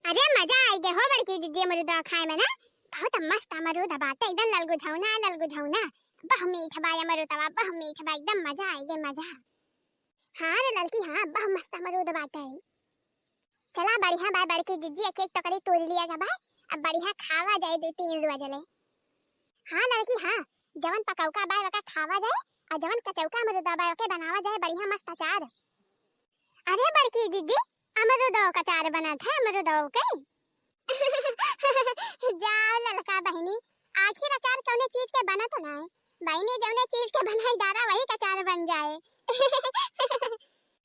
अरे मजा आई गया हो बड़की जिज्जी अमरूद खाए में ना। बहुत मस्त अमरूद बात एकदम ललगु झौना बह मीठ बाय अमरूदवा बह मीठ बा एकदम मजा आई गया मजा। हां रे लड़की हां बह मस्त अमरूद बात है। चला बढ़िया बाय बड़की जिज्जी एक एक टोकरी तोड़ लिया का बाय अब बढ़िया खावा जाए 2-3 रुआ जले। हां लड़की हां जवन पकौका बाय वका खावा जाए और जवन कचौका अमरूद बाय वके बनावा जाए बढ़िया मस्त अचार। अरे बड़की जिज्जी अमरूदों का अचार बना था अमरूदों के जाओ ललका बहनी आखिर अचार कौने चीज के बना तो ना है बहनी जौने चीज के बनाई डारा वही का अचार बन जाए।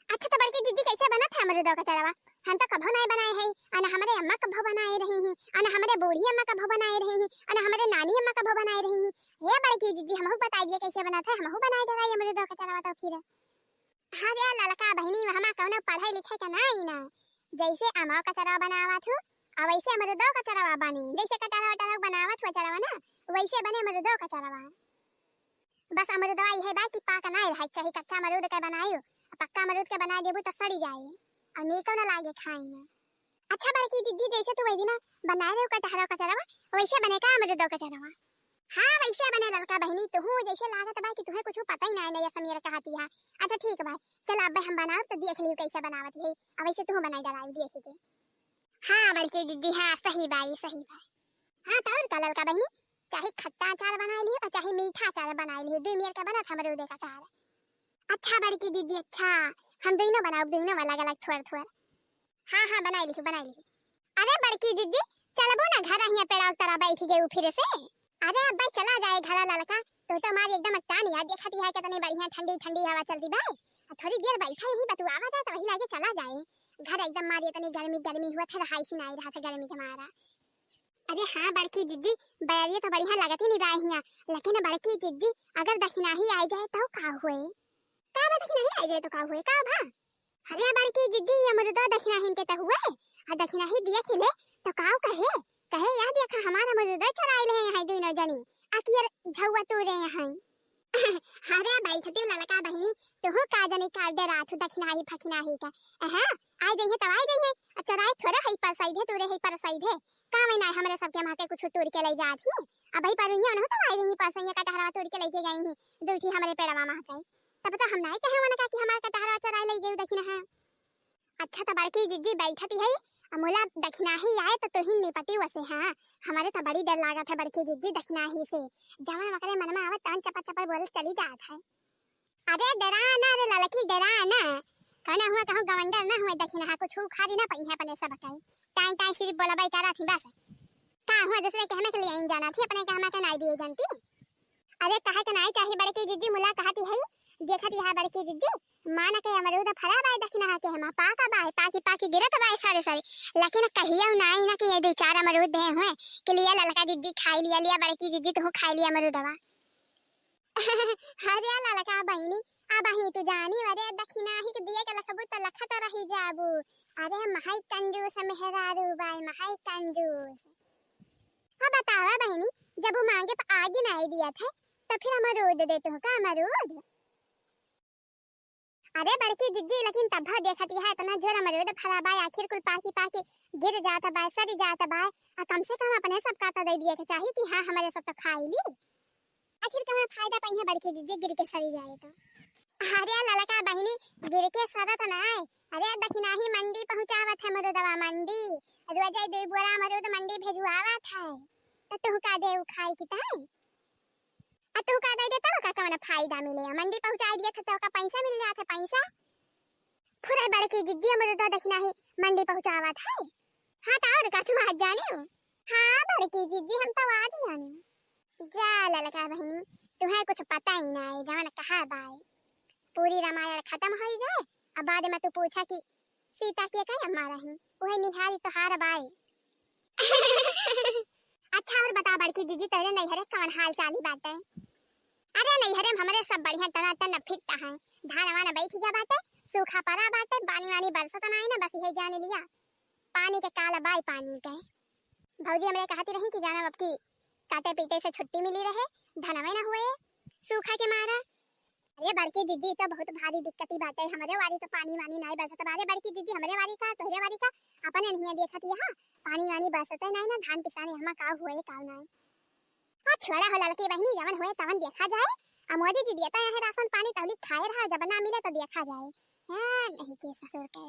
अच्छा तो बड़की जिज्जी कैसे बना था अमरूदों का अचारवा? हम तो कभो नहीं बनाए हैं और हमारे अम्मा कभो बनाए रही हैं और हमारे बूढ़ी अम्मा कभो बनाए रही हैं और हमारे नानी अम्मा कभो बनाए रही हैं। ये बड़की जिज्जी हमहू बताइए कैसे बना था हमहू बनाए डारा अमरूदों का अचारवा तो फिर। हां रे ललका बहनी हमा कौनो पढ़ाई लिखाई का नहीं ना जैसे अम्मा का अचारवा बनावा थू और वैसे अमरूदों का अचारवा बने जैसे कटहरा बनावत हो अचारवा ना वैसे बने अमरूदों का अचारवा। बस अमरूदवा यह बा कि पाका नहीं रहे चाहिए कच्चा अमरूद के बनायो पक्का अमरूद के बना देबू तो सड़ी जाए और नीको ना लागे खाए में। अच्छा बड़की जिज्जी जैसे तू वही ना बनाए रहे कटहरा का अचारवा वैसे बने का अमरूदों का अचारवा? हां वैसे बने ललका बहनी तू जैसे लागत बा कि तुम्हें कुछ पता ही नहीं समीर कहती है। अच्छा ठीक बा चल अब हम बनाओ तो देख लियो कैसे बनावत है अब वैसे तू बनाई डराई देख के। हां बल्कि जिज्जी हां सही बाई सही बा। हां तो और का ललका बहनी चाहे खट्टा अचार बना लियो और चाहे मीठा अचार बना लियो दो मियर का बना था अमरूद का अचार। अच्छा बड़की जिज्जी अच्छा हम दोनों बनाओ दोनों अलग अलग थोड़ा। हां बनाई लियो। अरे बड़की जिज्जी चलबो ना घर हिया पेड़ा उतरा बैठ गए फिर से। अरे अब भाई चला जाए घर ललका तो हमारी एकदम तान याद देखती है कितनी बढ़िया ठंडी ठंडी हवा चलती बा थोड़ी देर बैठा यहीं बतू आवा जाए तो वही लागे चला जाए घर एकदम मारी इतनी गर्मी हुआ था रहाइश नहीं रहा था गर्मी के मारा। अरे हाँ बड़की जिज्जी बैरिए तो बढ़िया लगत ही नहीं रहा हिया लेकिन बड़की जिज्जी अगर दक्षिणा ही आ जाए तो का हुए का दक्षिणा ही आ जाए तो का हुए का भा? अरे बड़की जिज्जी अमरूद दक्षिणा ही के तो हुए और दक्षिणा ही दिया खिले तो काऊ कहे यार देखा हमारा अमरूद चराई ले यहाँ दोनों जनी आखिर झौवा तोड़े यहाँ। अरे बैठती ललका बहनी तो का जनी का दे रात दक्षिणा ही फकिना ही का हां आ जाइए तो आ जाइए चराई थोड़ा है पर साइड तोरे है पर साइड है का में ना हमरे सबके मां के कुछ तोड़ के ले जात ही अब भाई पर न तो आई रही पास यहाँ कटहरा तोड़ के लेके गई ही दूठी हमरे पेड़वा मां के तब तो हम नहीं कहे वन का कि हमारा कटहरा चराई ले गई दक्षिणा। अच्छा तो बड़की जिज्जी बैठती है मोला दक्षिणा ही आए तो ही निपटी वसे। हां हमारे तो बड़ी डर लागत है बड़की जिज्जी दक्षिणा ही से जवन मकरे मन में आवत तन चपा बोल चली जात है। अरे डरा ना रे ललकी डरा ना कहना हुआ कहूं गवंडर ना हुआ दक्षिणा कुछ खारी ना पई है अपने सब कई टाइम सिर्फ बोला बाई करा थी बस का हुआ दूसरे कहने के लिए जाना थी अपने कहना का नहीं दिए जानती। अरे कहे का नहीं चाहिए बड़की जिज्जी मुला कहती है देखती है बड़की जिज्जी माना के अमरूद फरा बाय दक्षिणा के हम पाका बाय पाकी गिरत बाय सारे लेकिन कहिया नहीं ना कि ये दो चार अमरूद दे हुए के लिए ललका जिज्जी खाई लिया बड़की जिज्जी तो खाई लिया अमरूदवा। अरे ललका बहनी अब ही तू जानी अरे दक्षिणा ही के दिए के लखबू तो लखत रही जाबू। अरे महई कंजूस मेहरारू बाय महई कंजूस। अब बतावा बहनी जब वो मांगे पर आगे नहीं दिया था तो फिर अमरूद दे तो का अमरूद? अरे बड़की जिज्जी लेकिन तब देखती है इतना जोर अमरूद फरा बाय आखिर कुल पाकी गिर जाता बाय सड़ जाता बाय और कम से कम अपने सब का दे दिए के चाहिए कि हां हमारे सब तो खाई ली आखिर का फायदा पई है बड़की जिज्जी गिर के सड़ी जाए तो। अरे ललका बहनी गिर के सड़त ना अरे दक्षिणा ही मंडी पहुंचावत है अमरूदवा मंडी रोज दे बोरा अमरूद मंडी भेजवावत है तो तू का दे खाई की ताई तू का दे देता का कौन फायदा मिले मंडी पहुंचा दिया था का पैसा मिल जाता पैसा पूरा बड़की जिज्जी अमरूद दक्षिणा ही मंडी पहुंचावा था। हां तो और का तुम आज जाने हो? हां बड़की जिज्जी हम तो आज जाने जा ललका बहनी तुम्हें कुछ पता ही नहीं जवन कहा बाय पूरी रामायण खत्म हो जाए अब बाद में तू पूछा कि सीता के कहीं अम्मा रही वही निहारी तो हार बाय। अच्छा और बता बड़की जिज्जी तेरे नहीं हरे कौन हाल चाल ही बात है? अरे नहीं हरे हमारे सब बढ़िया टनाटन फिट है धान वाना बैठ गया बात है सूखा पड़ा बात है पानी वानी बरसत नहीं ना बस यही जाने लिया पानी के काला बाय पानी के भौजी हमरे कहती रही कि जाना अब की काटे पीटे से छुट्टी मिली रहे धनवे ना हुए सूखा के मारा अरे बड़की जीजी तो बहुत भारी दिक्कत ही बाटे हमारे वारी तो पानी वानी नहीं बरसत बारे बड़की जीजी हमारे वारी का तोहरे वारी का अपने नहीं देखत यहाँ पानी वानी बरसते नहीं ना धान पिसाने हम का हुए का नहीं आ छोड़ा हो लड़की बहनी जवन हुए तवन देखा जाए आ मोदी जी देता है राशन पानी तवली खाए रहा जब ना मिले तो देखा जाए हां नहीं के ससुर के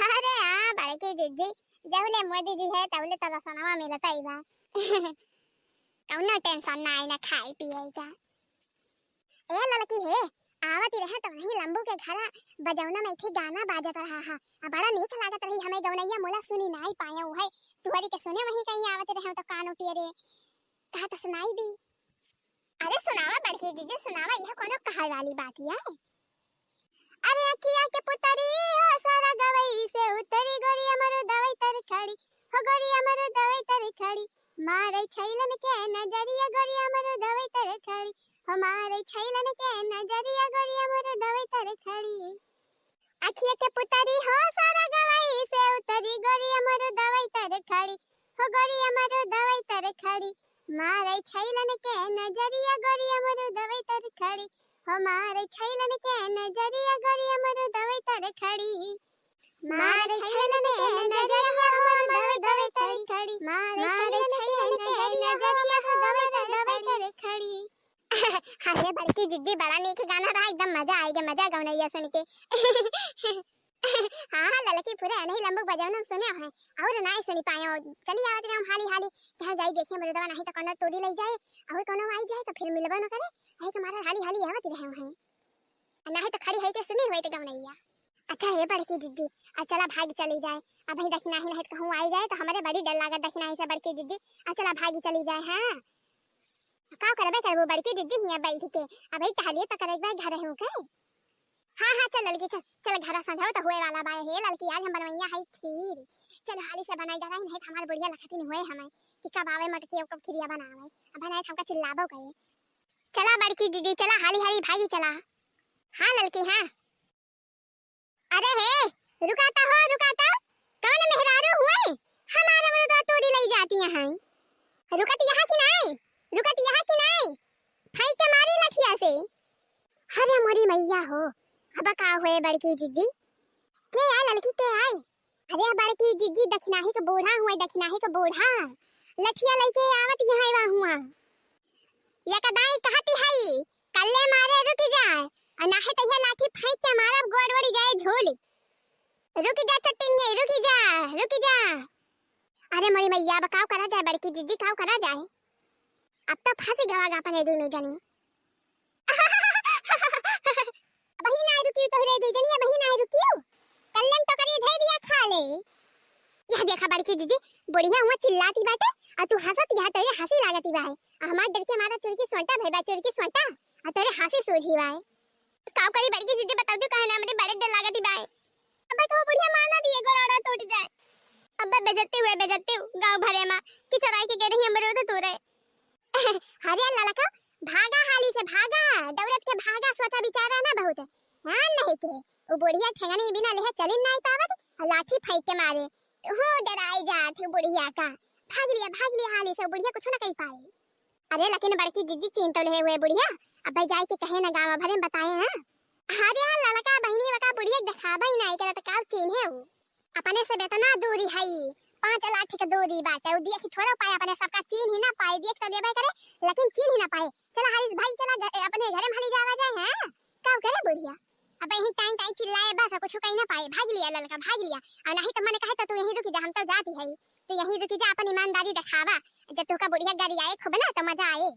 अरे हां बड़की जीजी जबले मोदी जी है तबले तो राशनवा मिलता ही बा कौनो टेंशन ना आई ना खाई पिए का ए लड़की है आवत रहे तो वही लंबू के घर बजौना में एक गाना बाजत रहा हा बड़ा नीक लागत रही हमें गौनैया मोला सुनी नहीं पाया है तुहरी के सुने वही कहीं आवत रहे तो कान उठी रे कहा तो सुनाई दी अरे सुनावा बड़की जीजी सुनावा यह कोनो कहल वाली बात है अरे अखिया के पुतरी हो सारा गवई से उतरी गोरी अमर दवई तर खड़ी हो गोरी अमर दवई तर खड़ी मारे छैलन के नजरिया गोरी अमर दवई तर खड़ी हमारे छैलन के नजरिया गोरी अमर दवई तर खड़ी अखिया के पुतरी हो सारा गवई से उतरी गोरी अमर दवई तर खड़ी हो गोरी अमर दवई तर खड़ी मारे छैलन के नजरिया गोरी अमर दवई तर खड़ी हमारे छैलन के नजरिया गोरी अमर दवई तर खड़ी मारे छैलन के नजरिया अमर दवई तर खड़ी मारे छैलन के नजरिया दवई तर खड़ी अरे बड़की जिद्दी बड़ा नीक गाना रहा एकदम मजा आएगा मजा गौनैया सुन के हां लड़की पूरे नहीं लंबू बजाना सुने हैं और ना सुनी पाए चली आवत हम हाली हाली कहां जाई देखिए मेरे दवा नहीं तो कोनो तोड़ी ले जाए और कोनो आई जाए तो फिर मिलबो न करे है तुम्हारा हाली हाली आवत रहे हैं ना है तो खड़ी है के सुनी होई तो गौनैया अच्छा ये बड़की जिद्दी आ चला भाग चली जाए अब ही दक्षिणा ही नहीं कहूं आई जाए तो हमारे बड़ी डर लागत दक्षिणा ही से बड़की जिद्दी आ चला भाग चली जाए हां का करबे करबो बड़की जिद्दी हिया बैठ के अब ही टहलिए तो करे भाई घर हूं के हां चल लड़की चल चल घर संझाओ तो होए वाला बाय हे लड़की आज हम बनवैया है खीर चल हाली से बनाई डराई नहीं हमार बुढ़िया लखती नहीं होए हमें कि कब आवे मटके कब खिरिया बनावे अब नहीं हमका चिल्लाबो करे चला बड़की दीदी चला हाली हाली भागी चला हां लड़की हां अरे हे रुकाता कौन मेहरारू हुए हमारा मर्द तोड़ी ले जाती हैं रुकत यहाँ की नहीं भाई के मारी लठिया से अरे मोरी मैया हो अब का हुए बड़की जीजी के आए लड़की के आए अरे बड़की जीजी दक्षिणाही का बूढ़ा लठिया लेके आवत यहाँ आवा हुआ ये कदाई कहती है कल्ले मारे रुक जाए और ना है तो ये लाठी फेंक के मारब गोड़ वड़ी जाए झोली रुक जा चट्टिनिए रुक जा अरे मोरी मैया बकाव करा जाए बड़की जीजी काव करा जाए अब तो फांसी गवागा अपने दोनों जने बहिन आई रुकी तो रे जनिया बहिन आई रुकी कल्लम तो करी दे दिया खा ले यह देखा बड़की दीदी बढ़िया हुआ चिल्लाती बाटे और तू हंसत यह तो ये हंसी लागती बा है हमार डर के मारा चुड़की सोंटा भैबा चुड़की सोंटा और तेरे हंसी सूझी बा काव करी बड़की दीदी बता दो कहना हमरे बड़े डर लागती बा अब तो बढ़िया मारना दिए गोड़ा टूट जाए अब बेजती हुए गांव भरे में कि चराई के गेरही हमरे तो तोरे हरिया ललका भागा हाली से भागा दौलत के भागा सोचा बिचारा ना बहुत हां नहीं के वो बुढ़िया ठेंगनी बिना लेहे चली नहीं पावत लाठी फेंक के मारे हो डराई जात बुढ़िया का भाग लिया हाली से बुढ़िया कुछ ना कह पाए अरे लेकिन बड़की जिज्जी चिंत ले हुए बुढ़िया अब भाई जाए के कहे ना गांव भरे में बताए ना हरिया ललका बहनी वका बुढ़िया दिखावा ही नहीं करत का चिन्ह है अपने से बेतना दूरी है 5 लाठी का दूरी बात है देख थोड़ा पाए अपने सबका चीन ही ना पाए देख सब लेबे करे लेकिन चीन ही ना पाए चला हारिस भाई चला अपने घर में हाली जावा जाए हैं का करे बुढ़िया अब यही टाइम चिल्लाए बस कुछ कहीं ना पाए भाग लिया ललका भाग लिया और नहीं तो मैंने कहा था तू यहीं रुक जा हम तो जाती है तो यहीं रुक जा अपन ईमानदारी दिखावा जब तू का बुढ़िया गाड़ी आए खूब ना तो मजा आए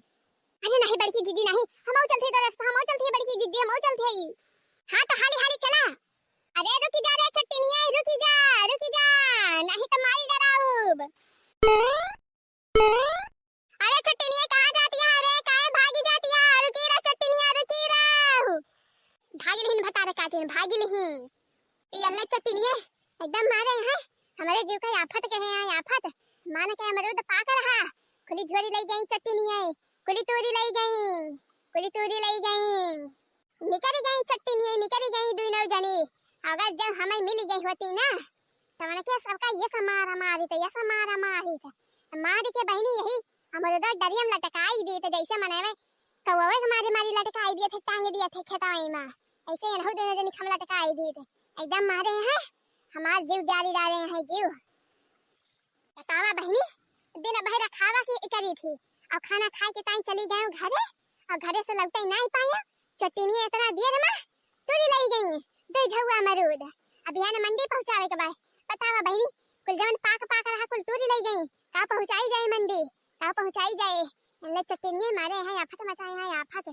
अरे नहीं बड़की जीजी नहीं हम चलते तो रास्ता हम चलते बड़की जीजी हम चलते हैं हां तो हाली हाली चला अरे रुकी जा रे चट्टिनिया रुकी जा नहीं तो मारी डराऊब अरे चट्टिनिया कहां जाती है रे काहे भागी जाती है रुकी रे चट्टिनिया रुकी रे भागिलहिन बता रे काचे भागिलहिन ये अल्लाह चट्टिनिया एकदम मारे हैं हमारे जीव का आफत कहे हैं आफत मान के अमरूद पाक रहा खुली झोरी ले गई चट्टिनिया कुली तूरी ले गई निकल गई दोनों जनी अगर जब हमें मिल गई होती ना तो मैंने क्या सबका ये समारा मारी मारी के बहनी यही हमारे दरिया में लटकाई दी तो जैसे मनेवे कौवा के मारे मारी लटकाई दिए थे, टांगे दिए थे खेतवाई में। ऐसे ही हो दोनों जनी खम लटकाई दिए थे, एकदम मारे हैं हमार जीव जारी डाले हैं जीव। बतावा बहनी दिन भर खावा की करी थी और खाना खाए के टाइम चली गए घरे और घरे से लौटे नहीं पाया। चटनी इतना देर में तुरी लई गई दो झुआ अमरूद। अब यहाँ मंडी पहुंचावे के बाद बतावा बहनी कुल जवन पाक पाक रहा कुल तुरी लई गई। का पहुंचाई जाए मंडी, का पहुंचाई जाए ले चटनी मारे हैं आफत मचाए हैं आफत।